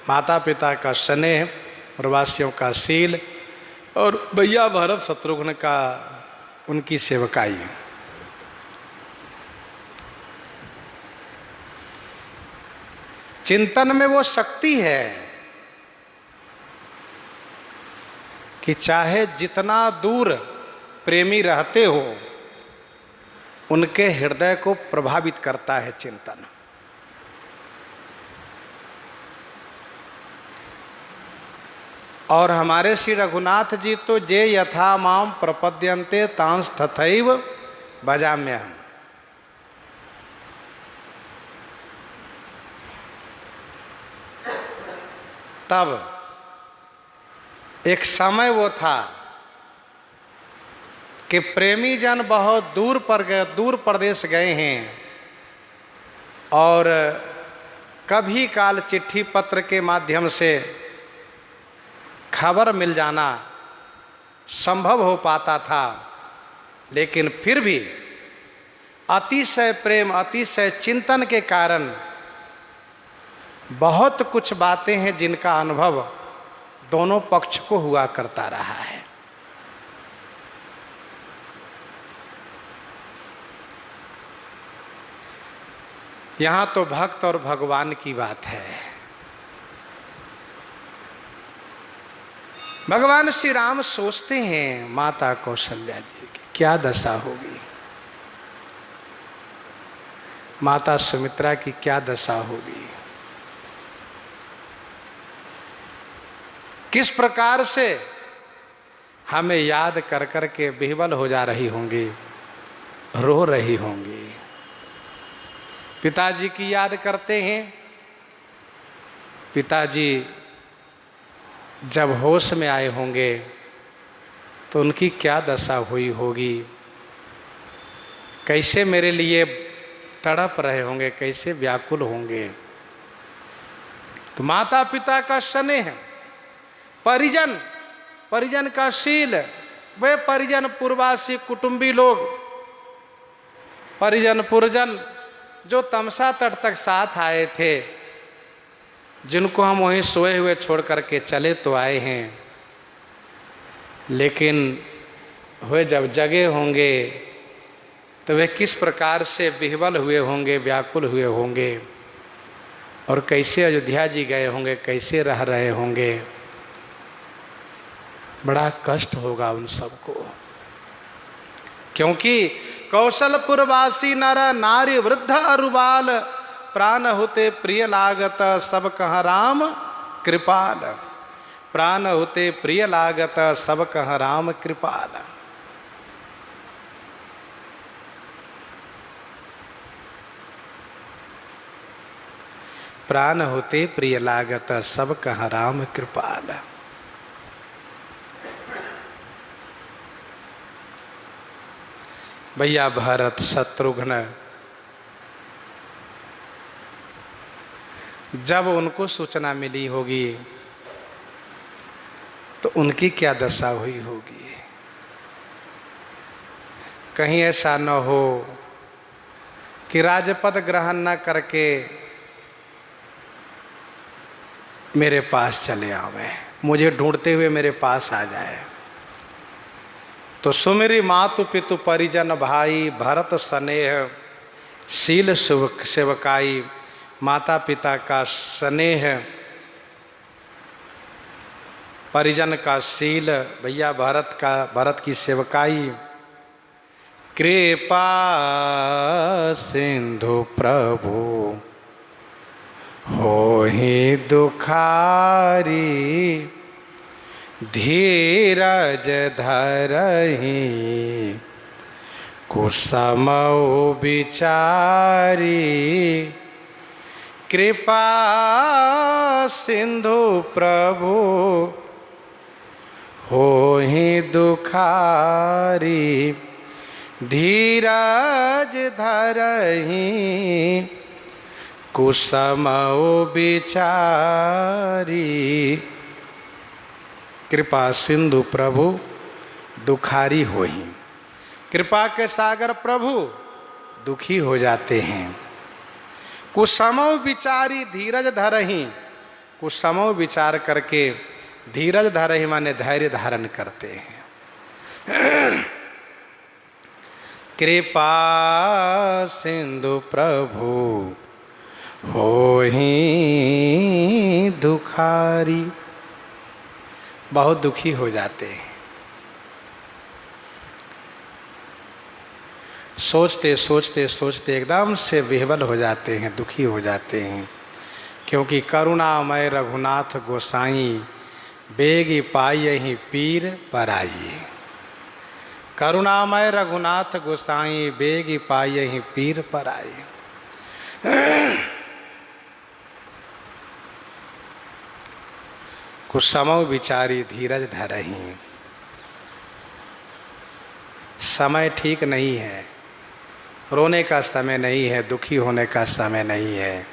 माता पिता का स्नेह, प्रवासियों का शील, और भैया भरत शत्रुघ्न का उनकी सेवकाई। चिंतन में वो शक्ति है कि चाहे जितना दूर प्रेमी रहते हो, उनके हृदय को प्रभावित करता है चिंतन। और हमारे श्री रघुनाथ जी तो जे यथा माम प्रपद्यन्ते तांस तथैव भजाम्यहम्। तब एक समय वो था कि प्रेमी जन बहुत दूर प्रदेश गए हैं और कभी काल चिट्ठी पत्र के माध्यम से खबर मिल जाना संभव हो पाता था, लेकिन फिर भी अतिशय प्रेम अतिशय चिंतन के कारण बहुत कुछ बातें हैं जिनका अनुभव दोनों पक्ष को हुआ करता रहा है। यहां तो भक्त और भगवान की बात है। भगवान श्री राम सोचते हैं माता कौशल्या जी की क्या दशा होगी, माता सुमित्रा की क्या दशा होगी, किस प्रकार से हमें याद कर कर के विह्वल हो जा रही होंगी, रो रही होंगी। पिताजी की याद करते हैं। पिताजी जब होश में आए होंगे तो उनकी क्या दशा हुई होगी, कैसे मेरे लिए तड़प रहे होंगे, कैसे व्याकुल होंगे। तो माता पिता का स्नेह, परिजन का शील, वे परिजन पूर्वासी कुटुंबी लोग, परिजन पुरजन जो तमसा तट तक साथ आए थे, जिनको हम वहीं सोए हुए छोड़ करके चले तो आए हैं, लेकिन वे जब जगे होंगे तो वे किस प्रकार से विह्वल हुए होंगे, व्याकुल हुए होंगे, और कैसे अयोध्या जी गए होंगे, कैसे रह रहे होंगे। बड़ा कष्ट होगा उन सबको, क्योंकि कौशलपुरवासी नर नारी वृद्ध अरुबाल, प्राण होते प्रिय लागत सब कह राम कृपाल। प्राण होते प्रिय लागत सब कह राम कृपाल। प्राण होते प्रिय लागत सब कह राम कृपाल। भैया भरत शत्रुघ्न जब उनको सूचना मिली होगी तो उनकी क्या दशा हुई होगी। कहीं ऐसा न हो कि राजपद ग्रहण न करके मेरे पास चले आवे, मुझे ढूंढते हुए मेरे पास आ जाए। तो सुमेरी मातु पितु परिजन भाई, भरत स्नेह शील सेवकाई। माता पिता का स्नेह, परिजन का शील, भैया भरत की सेवकाई। कृपा सिंधु प्रभु होहि दुखारी, धीरज धरहि कुसमौ विचारी। कृपा सिंधु प्रभु होहि दुखारी, धीरज धरहि कुसमौ विचारी। कृपा सिंधु प्रभु दुखारी होहि। कृपा के सागर प्रभु दुखी हो जाते हैं। कुसमौ विचारी धीरज धरहि, कुसमौ विचार करके धीरज धरहि माने धैर्य धारण करते हैं। कृपा सिंधु प्रभु होहि दुखारी, बहुत दुखी हो जाते हैं। सोचते सोचते सोचते एकदम से विह्वल हो जाते हैं, दुखी हो जाते हैं। क्योंकि करुणामय रघुनाथ गोसाई, बेगी पायहि पीर पराई। करुणामय रघुनाथ गोसाई, बेगी पायहि पीर पराई। कुसमौ विचारी धीरज धरहि। समय ठीक नहीं है, रोने का समय नहीं है, दुखी होने का समय नहीं है।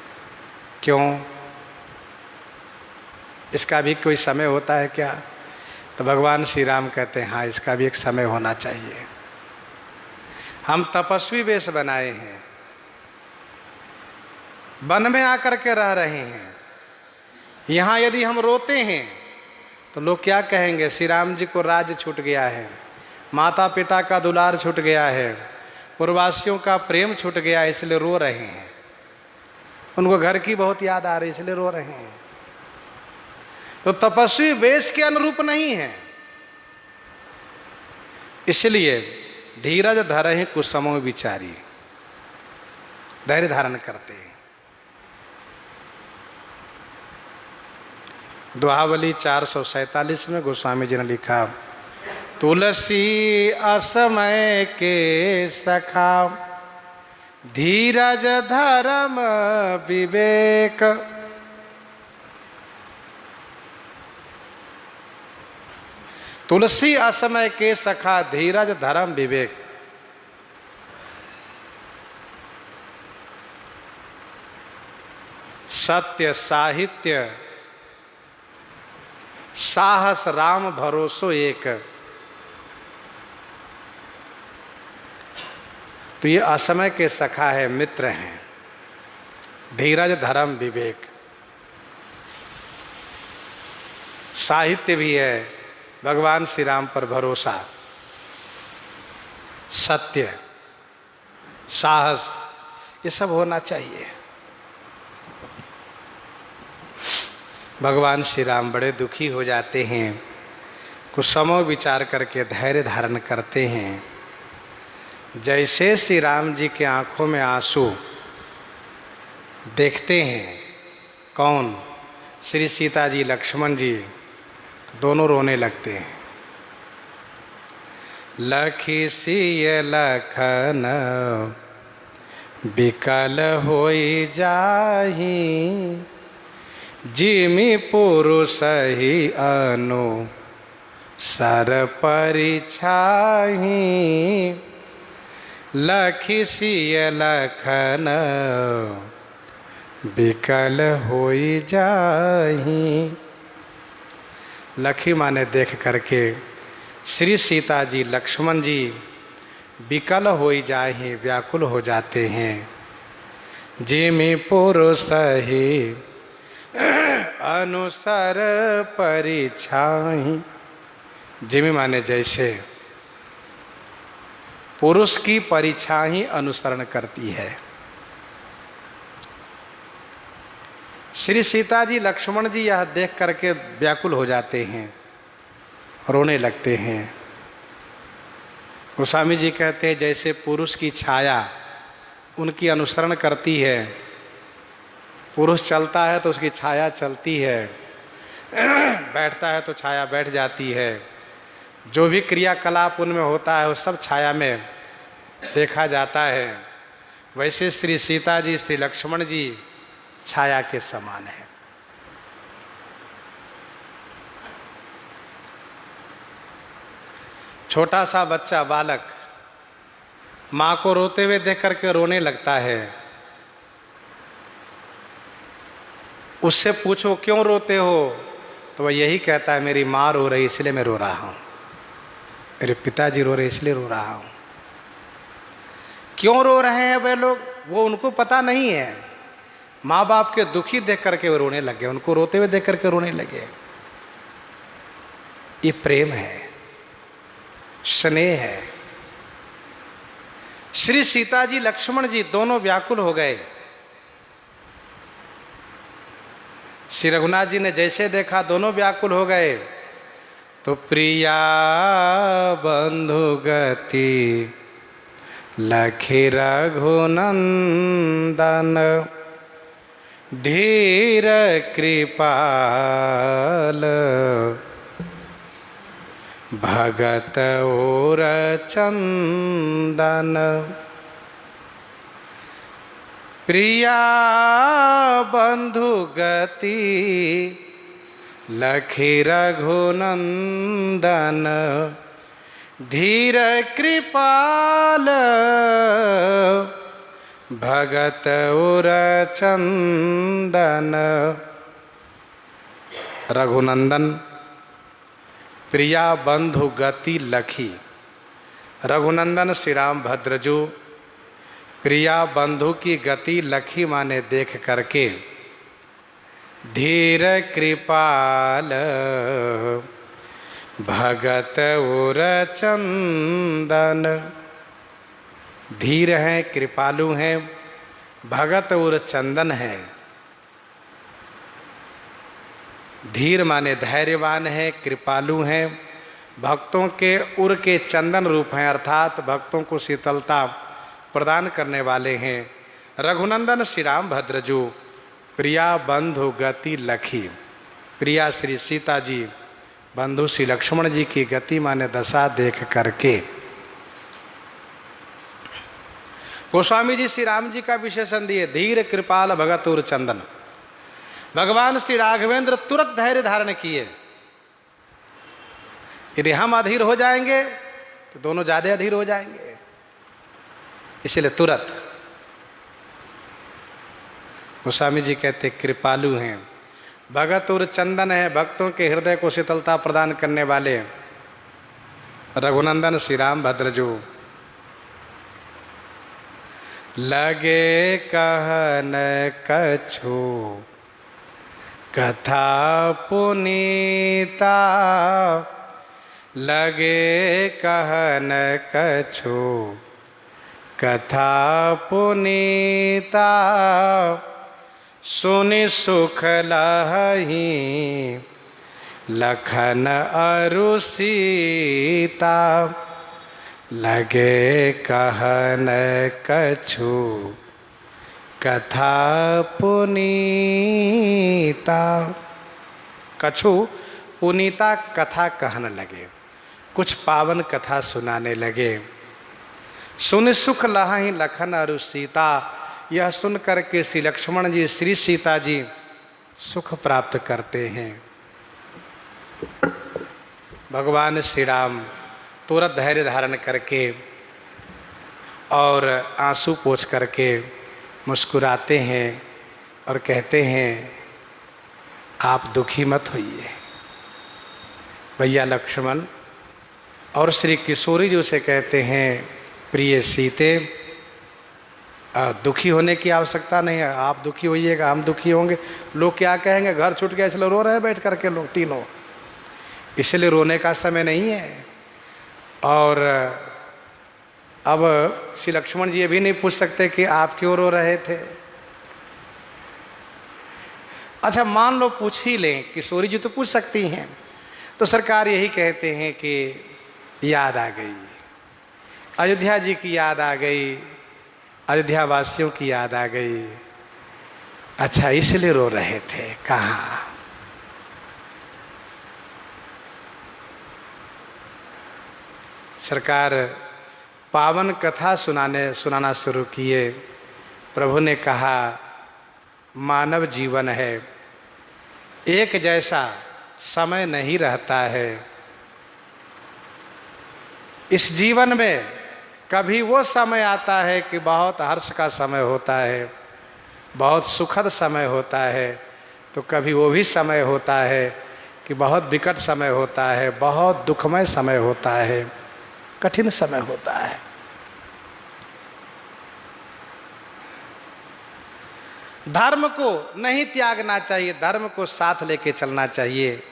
क्यों? इसका भी कोई समय होता है क्या? तो भगवान श्री राम कहते हैं हाँ, इसका भी एक समय होना चाहिए। हम तपस्वी वेश बनाए हैं, वन में आकर के रह रहे हैं। यहाँ यदि हम रोते हैं तो लोग क्या कहेंगे? श्री राम जी को राज्य छूट गया है, माता पिता का दुलार छूट गया है, पूर्ववासियों का प्रेम छूट गया, इसलिए रो रहे हैं। उनको घर की बहुत याद आ रही, इसलिए रो रहे हैं। तो तपस्वी वेश के अनुरूप नहीं है। इसलिए धीरज धरहि कुसमौ विचारी, धैर्य धारण करते हैं। दोहावली 447 में गोस्वामी जी ने लिखा, तुलसी असमय के सखा, धीरज धर्म विवेक। तुलसी असमय के सखा, धीरज धर्म विवेक। सत्य साहित्य साहस राम भरोसो एक। तो ये असमय के सखा है, मित्र हैं। धीरज धर्म विवेक, साहित्य भी है, भगवान श्री राम पर भरोसा, सत्य साहस, ये सब होना चाहिए। भगवान श्री राम बड़े दुखी हो जाते हैं, कुछ समय विचार करके धैर्य धारण करते हैं। जैसे श्री राम जी के आंखों में आंसू देखते हैं, कौन? श्री सीता जी लक्ष्मण जी, दोनों रोने लगते हैं। लखी सिय लखन बिकल होई जाहि, जिमि पुरुष ही अनु सर परिछाहि। लखी सिय लखन बिकल होई जाहि। लखी माने देख करके श्री सीता जी लक्ष्मण जी विकल होई जाहि, व्याकुल हो जाते हैं। जिमि पुरुष ही अनुसार परिछाहि। जिमि माने जैसे, पुरुष की परिछा ही अनुसरण करती है। श्री सीता जी लक्ष्मण जी यह देख करके व्याकुल हो जाते हैं, रोने लगते हैं। गोस्वामी जी कहते हैं जैसे पुरुष की छाया उनकी अनुसरण करती है, पुरुष चलता है तो उसकी छाया चलती है, बैठता है तो छाया बैठ जाती है, जो भी क्रियाकलाप उनमें होता है वो सब छाया में देखा जाता है। वैसे श्री सीता जी श्री लक्ष्मण जी छाया के समान है। छोटा सा बच्चा बालक माँ को रोते हुए देख करके रोने लगता है। उससे पूछो क्यों रोते हो, तो वह यही कहता है मेरी माँ रो रही इसलिए मैं रो रहा हूँ, मेरे पिताजी रो रहे इसलिए रो रहा हूँ। क्यों रो रहे हैं वे लोग, वो उनको पता नहीं है। माँ बाप के दुखी देख करके वो रोने लगे, उनको रोते हुए देख करके रोने लगे। ये प्रेम है, स्नेह है। श्री सीता जी लक्ष्मण जी दोनों व्याकुल हो गए। श्री रघुनाथ जी ने जैसे देखा दोनों व्याकुल हो गए। तो प्रिया बंधु गति लखी रघुनंदन, धीर कृपाल भगत और चंदन। प्रिया बंधु गति लखी रघुनंदन धीर कृपाल भगत उर चंदन। रघुनंदन प्रिया बंधु गति लखी। रघुनंदन श्री राम भद्रजू प्रिया बंधु की गति लखी माने देख करके धीर कृपाल भगत उर चंदन। धीर हैं, कृपालु हैं, भगत उर चंदन है। धीर माने धैर्यवान है, कृपालु हैं, भक्तों के उर के चंदन रूप हैं, अर्थात भक्तों को शीतलता प्रदान करने वाले हैं। रघुनंदन श्री राम भद्रजू प्रिया बंधु गति लखी। प्रिया श्री सीता जी, बंधु श्री लक्ष्मण जी की गति माने दशा देख करके। गोस्वामी जी श्री राम जी का विशेषण दिए धीर कृपाल भगत उर चंदन। भगवान श्री राघवेंद्र तुरंत धैर्य धारण किए। यदि हम अधीर हो जाएंगे तो दोनों ज्यादा अधीर हो जाएंगे, इसलिए तुरंत। गोस्वामी जी कहते कृपालु हैं, भगत और चंदन है, भक्तों के हृदय को शीतलता प्रदान करने वाले रघुनंदन श्री राम भद्रजू। लगे कहन कछु कथा पुनीता, लगे कहन कछु कथा पुनीता, सुनि सुख लहहि लखन अरु सीता। लगे कहन कछु कथा पुनीता। कछु पुनीता कथा कहने लगे, कुछ पावन कथा सुनाने लगे। सुन सुख लहहि लखन अरु सीता, यह सुन करके श्री लक्ष्मण जी श्री सीता जी सुख प्राप्त करते हैं। भगवान श्री राम तुरंत धैर्य धारण करके और आंसू पोंछ करके मुस्कुराते हैं और कहते हैं आप दुखी मत होइए भैया लक्ष्मण। और श्री किशोरी जी उसे कहते हैं प्रिय सीते, दुखी होने की आवश्यकता नहीं है, आप दुखी होइएगा, हम दुखी होंगे, लोग क्या कहेंगे, घर छूट गया इसलिए रो रहे हैं बैठ करके लोग तीनों, इसलिए रोने का समय नहीं है। और अब श्री लक्ष्मण जी ये भी नहीं पूछ सकते कि आप क्यों रो रहे थे। अच्छा मान लो पूछ ही लें, किशोरी जी तो पूछ सकती हैं, तो सरकार यही कहते हैं कि याद आ गई, अयोध्या जी की याद आ गई, अयोध्या वासियों की याद आ गई। अच्छा इसलिए रो रहे थे, कहाँ। सरकार पावन कथा सुनाना शुरू किए। प्रभु ने कहा मानव जीवन है, एक जैसा समय नहीं रहता है। इस जीवन में कभी वो समय आता है कि बहुत हर्ष का समय होता है, बहुत सुखद समय होता है, तो कभी वो भी समय होता है कि बहुत विकट समय होता है, बहुत दुखमय समय होता है, कठिन समय होता है। धर्म को नहीं त्यागना चाहिए, धर्म को साथ लेके चलना चाहिए।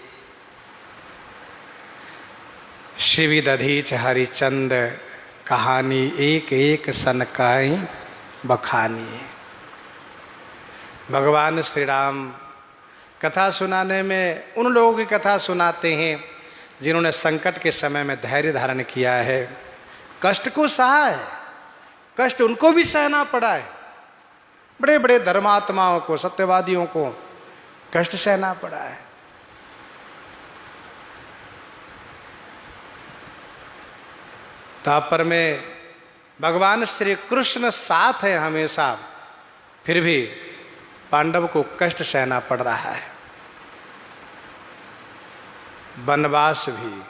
शिवी दधीच हरिचंद कहानी एक एक सनकाई बखानी। भगवान श्री राम कथा सुनाने में उन लोगों की कथा सुनाते हैं जिन्होंने संकट के समय में धैर्य धारण किया है, कष्ट को सहा है, कष्ट उनको भी सहना पड़ा है। बड़े बड़े धर्मात्माओं को, सत्यवादियों को कष्ट सहना पड़ा है। तापर में भगवान श्री कृष्ण साथ है हमेशा, फिर भी पांडव को कष्ट सहना पड़ रहा है। वनवास भी,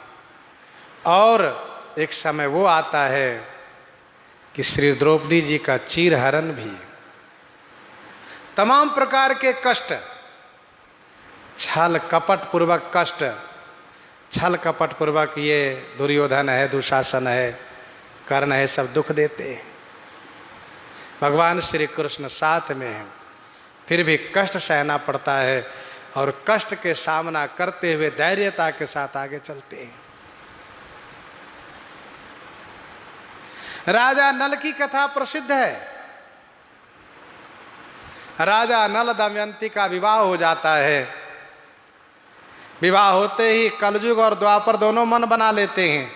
और एक समय वो आता है कि श्री द्रौपदी जी का चीरहरण भी। तमाम प्रकार के कष्ट, छल कपट पूर्वक कष्ट, छल कपट पूर्वक ये दुर्योधन है, दुशासन है, कर्ण है, सब दुख देते हैं। भगवान श्री कृष्ण साथ में हैं, फिर भी कष्ट सहना पड़ता है और कष्ट के सामना करते हुए धैर्यता के साथ आगे चलते हैं। राजा नल की कथा प्रसिद्ध है। राजा नल दमयंती का विवाह हो जाता है। विवाह होते ही कलयुग और द्वापर दोनों मन बना लेते हैं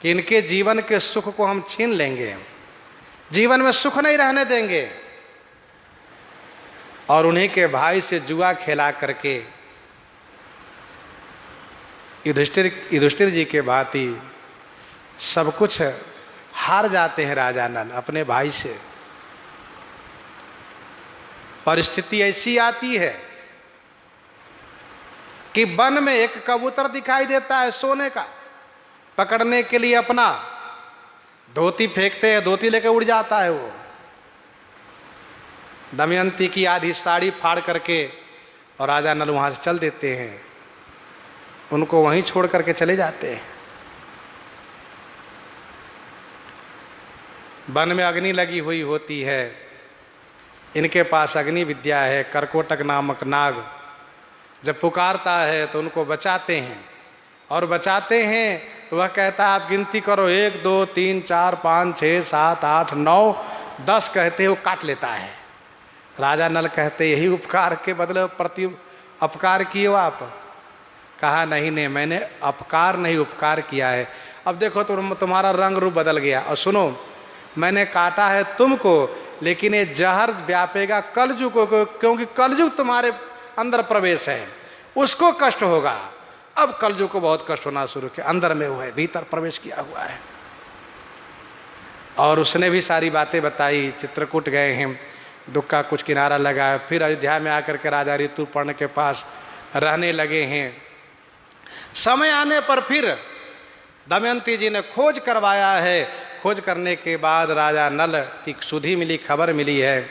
कि इनके जीवन के सुख को हम छीन लेंगे, जीवन में सुख नहीं रहने देंगे, और उन्हीं के भाई से जुआ खेला करके युधिष्ठिर जी के भांति सब कुछ हार जाते हैं राजा नल अपने भाई से। परिस्थिति ऐसी आती है कि वन में एक कबूतर दिखाई देता है सोने का, पकड़ने के लिए अपना धोती फेंकते हैं, धोती लेकर उड़ जाता है वो। दमयंती की आधी साड़ी फाड़ करके और राजा नल वहां से चल देते हैं, उनको वहीं छोड़ करके चले जाते हैं। वन में अग्नि लगी हुई होती है, इनके पास अग्नि विद्या है। करकोटक नामक नाग जब पुकारता है तो उनको बचाते हैं, और बचाते हैं तो वह कहता है आप गिनती करो, 1 2 3 4 5 6 7 8 9 10 कहते वो काट लेता है। राजा नल कहते यही उपकार के बदले प्रति अपकार किए हो आप? कहा नहीं नहीं, मैंने अपकार नहीं उपकार किया है। अब देखो तुम्हारा रंग रूप बदल गया। और सुनो, मैंने काटा है तुमको, लेकिन ये जहर व्यापेगा कलयुग को, क्योंकि कलयुग तुम्हारे अंदर प्रवेश है, उसको कष्ट होगा। अब कलयुग को बहुत कष्ट होना शुरू किया, अंदर में हुआ है, भीतर प्रवेश किया हुआ है। और उसने भी सारी बातें बताई। चित्रकूट गए हैं, दुख का कुछ किनारा लगा, फिर अयोध्या में आकर के राजा ऋतुपर्ण के पास रहने लगे हैं। समय आने पर फिर दमयंती जी ने खोज करवाया है। खोज करने के बाद राजा नल की सुधि मिली, खबर मिली है,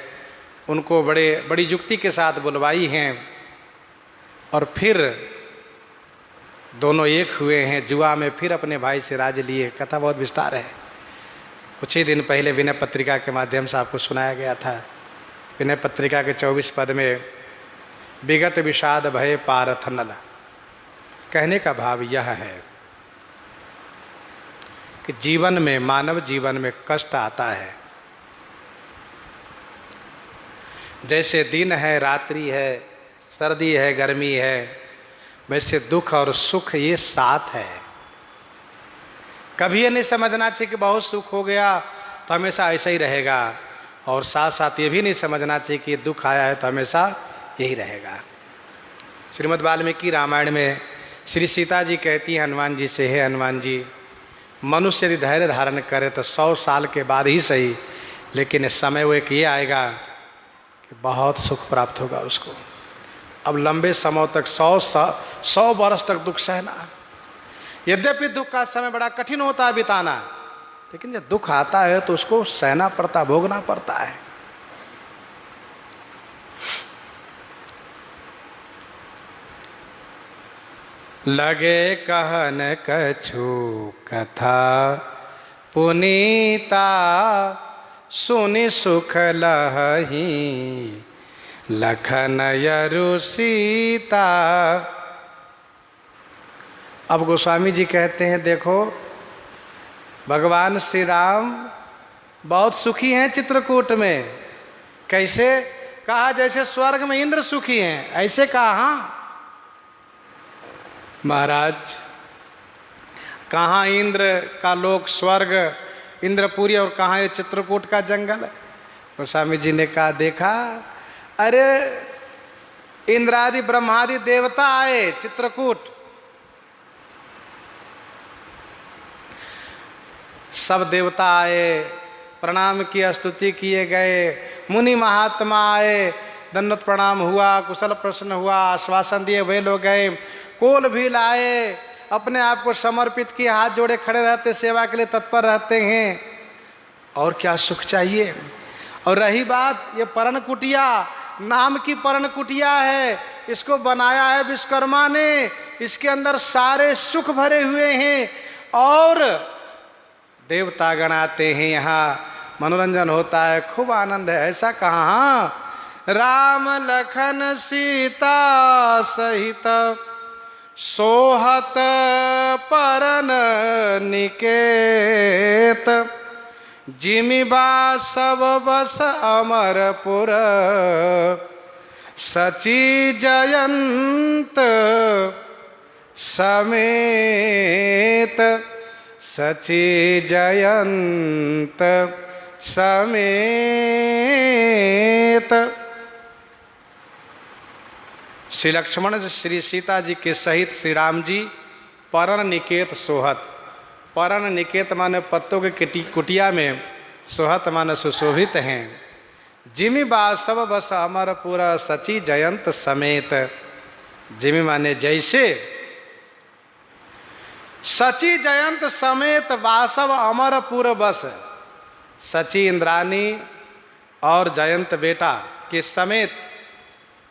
उनको बड़ी युक्ति के साथ बुलवाई हैं, और फिर दोनों एक हुए हैं। जुआ में फिर अपने भाई से राज लिए। कथा बहुत विस्तार है, कुछ ही दिन पहले विनय पत्रिका के माध्यम से आपको सुनाया गया था। विनय पत्रिका के 24 पद में विगत विषाद भय पारथ नल, कहने का भाव यह है कि जीवन में, मानव जीवन में कष्ट आता है। जैसे दिन है, रात्रि है, सर्दी है, गर्मी है, वैसे दुख और सुख ये साथ है। कभी ये नहीं समझना चाहिए कि बहुत सुख हो गया तो हमेशा ऐसा ही रहेगा, और साथ साथ ये भी नहीं समझना चाहिए कि दुख आया है तो हमेशा यही रहेगा। श्रीमद् वाल्मीकि रामायण में श्री सीता जी कहती हैं हनुमान जी से, हे हनुमान जी, मनुष्य यदि धैर्य धारण करे तो 100 साल के बाद ही सही, लेकिन इस समय वो एक ये आएगा कि बहुत सुख प्राप्त होगा उसको। अब लंबे समय तक 100 वर्ष तक दुख सहना, यद्यपि दुख का समय बड़ा कठिन होता है बिताना, लेकिन जब दुख आता है तो उसको सहना पड़ता, भोगना पड़ता है। लगे कहन कछु कथा पुनीता, सुनि सुख लहही लखन यरु सीता। अब गोस्वामी जी कहते हैं देखो, भगवान श्री राम बहुत सुखी हैं चित्रकूट में। कैसे? कहा जैसे स्वर्ग में इंद्र सुखी हैं, ऐसे कहा। हाँ महाराज, कहाँ इंद्र का लोक स्वर्ग इंद्रपुरी और कहाँ ये चित्रकूट का जंगल। गोस्वामी जी ने कहा देखा, अरे इंद्रादि ब्रह्मादि देवता आए चित्रकूट, सब देवता आए, प्रणाम की स्तुति किए गए, मुनि महात्मा आए, दंडवत प्रणाम हुआ, कुशल प्रश्न हुआ, आश्वासन दिए, वे लोग गए, कोल भी लाए, अपने आप को समर्पित किए, हाथ जोड़े खड़े रहते, सेवा के लिए तत्पर रहते हैं। और क्या सुख चाहिए। और रही बात ये परण कुटिया, नाम की परण कुटिया है, इसको बनाया है विश्वकर्मा ने, इसके अंदर सारे सुख भरे हुए हैं और देवतागण आते हैं, यहाँ मनोरंजन होता है, खूब आनंद है। ऐसा कहाँ, राम लखन सीता सहित सोहत परन निकेत, जिमिबा सब बस अमरपुर, सची जयंत समेत, सची जयंत समेत। श्री लक्ष्मण श्री सीता जी के सहित श्री राम जी परण निकेत सोहत, परण निकेत माने पत्तों के कुटिया में, सोहत माने सुशोभित हैं। जिमि बासव बस अमरपुर, सची जयंत समेत। जिमि माने जैसे, सची जयंत समेत वासव अमरपुर बस, सची इंद्रानी और जयंत बेटा के समेत,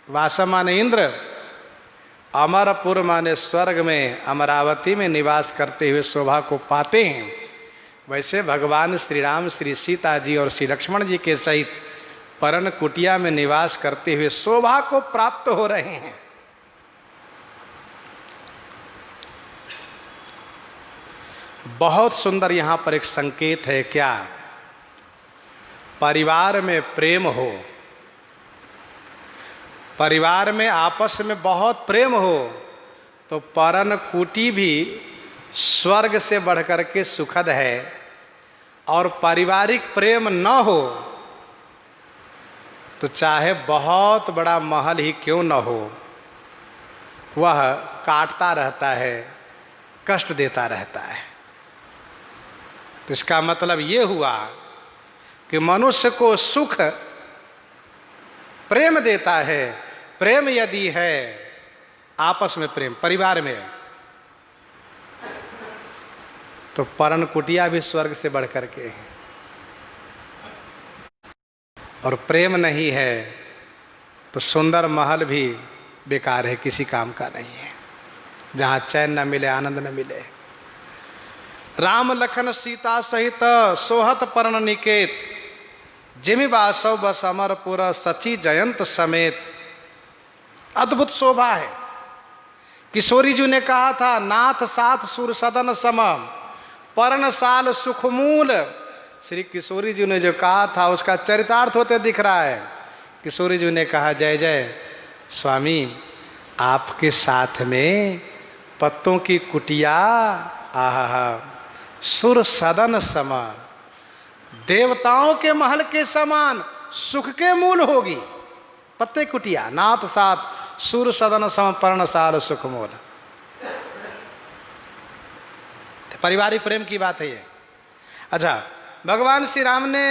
वासव माने इंद्र, अमरपुर माने स्वर्ग में, अमरावती में निवास करते हुए शोभा को पाते हैं। वैसे भगवान श्री राम श्री सीता जी और श्री लक्ष्मण जी के सहित परण कुटिया में निवास करते हुए शोभा को प्राप्त हो रहे हैं। बहुत सुंदर यहां पर एक संकेत है, क्या, परिवार में प्रेम हो, परिवार में आपस में बहुत प्रेम हो तो परण कुटी भी स्वर्ग से बढ़कर के सुखद है। और पारिवारिक प्रेम न हो तो चाहे बहुत बड़ा महल ही क्यों न हो, वह काटता रहता है, कष्ट देता रहता है। तो इसका मतलब ये हुआ कि मनुष्य को सुख प्रेम देता है। प्रेम यदि है, आपस में प्रेम, परिवार में, तो परण कुटिया भी स्वर्ग से बढ़ करके है। और प्रेम नहीं है तो सुंदर महल भी बेकार है, किसी काम का नहीं है, जहाँ चैन न मिले, आनंद न मिले। राम लखन सीता सहित सोहत परण निकेत, जिमि बासव बस अमरपुर, सची जयंत समेत। अद्भुत शोभा है। किशोरी जी ने कहा था, नाथ साथ सुर सदन सम, पर्णशाल सुखमूल। श्री किशोरी जी ने जो कहा था उसका चरितार्थ होते दिख रहा है। किशोरी जी ने कहा, जय जय स्वामी, आपके साथ में पत्तों की कुटिया, आहा, सुर सदन समा, देवताओं के महल के समान सुख के मूल होगी। पत्ते कुटिया, नाथ साथ सुर सदन सम, पर्णशाल सुखमूल। पारिवारिक प्रेम की बात है ये। अच्छा, भगवान श्री राम ने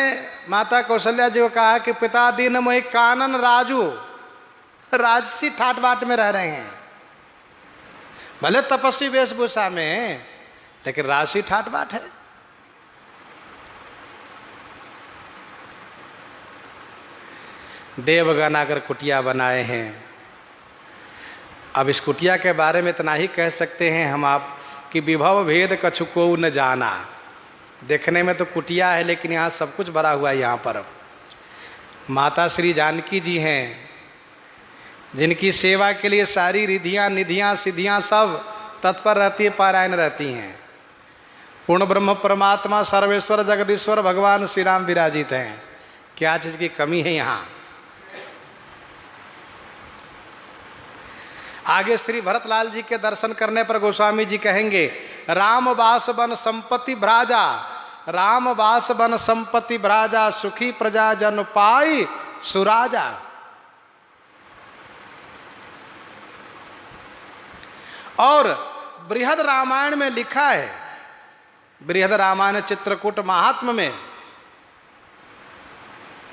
माता कौशल्या जी को कहा कि पिता दीन मोहि कानन राजू, राजसी ठाट बाट में रह रहे हैं, भले तपस्वी वेशभूषा में, लेकिन राजसी ठाट बाट है। देवगण आकर कुटिया बनाए हैं। अब इस कुटिया के बारे में इतना ही कह सकते हैं हम आप कि विभव भेद कछु को न जाना। देखने में तो कुटिया है, लेकिन यहाँ सब कुछ भरा हुआ है। यहाँ पर माता श्री जानकी जी हैं, जिनकी सेवा के लिए सारी रिधियाँ निधियाँ सिद्धियाँ सब तत्पर रहती है, पारायण रहती हैं। पूर्ण ब्रह्म परमात्मा सर्वेश्वर जगदीश्वर भगवान श्री राम विराजित हैं। क्या चीज़ की कमी है यहाँ। आगे श्री भरतलाल जी के दर्शन करने पर गोस्वामी जी कहेंगे, राम वास बन संपत्ति भ्राजा, राम वास बन संपत्ति भ्राजा, सुखी प्रजा जन पाई सुराजा। और बृहद रामायण में लिखा है, बृहद रामायण चित्रकूट महात्म में,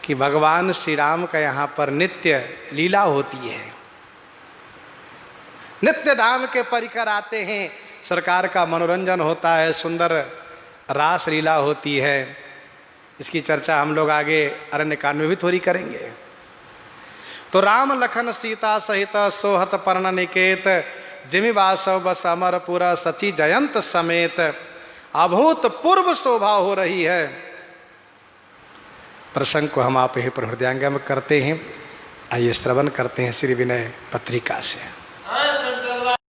कि भगवान श्री राम का यहाँ पर नित्य लीला होती है, नित्य धाम के परिकर आते हैं, सरकार का मनोरंजन होता है, सुंदर रास लीला होती है। इसकी चर्चा हम लोग आगे अरण्य कांड में भी थोड़ी करेंगे। तो राम लखन सीता सहित सोहत पर्ण निकेत, जिमि वासव बस अमरपुर सची जयंत समेत, अभूतपूर्व शोभा हो रही है। प्रसंग को हम आप ही पर हृदयंगम करते हैं। आइए श्रवण करते हैं श्री विनय पत्रिका से।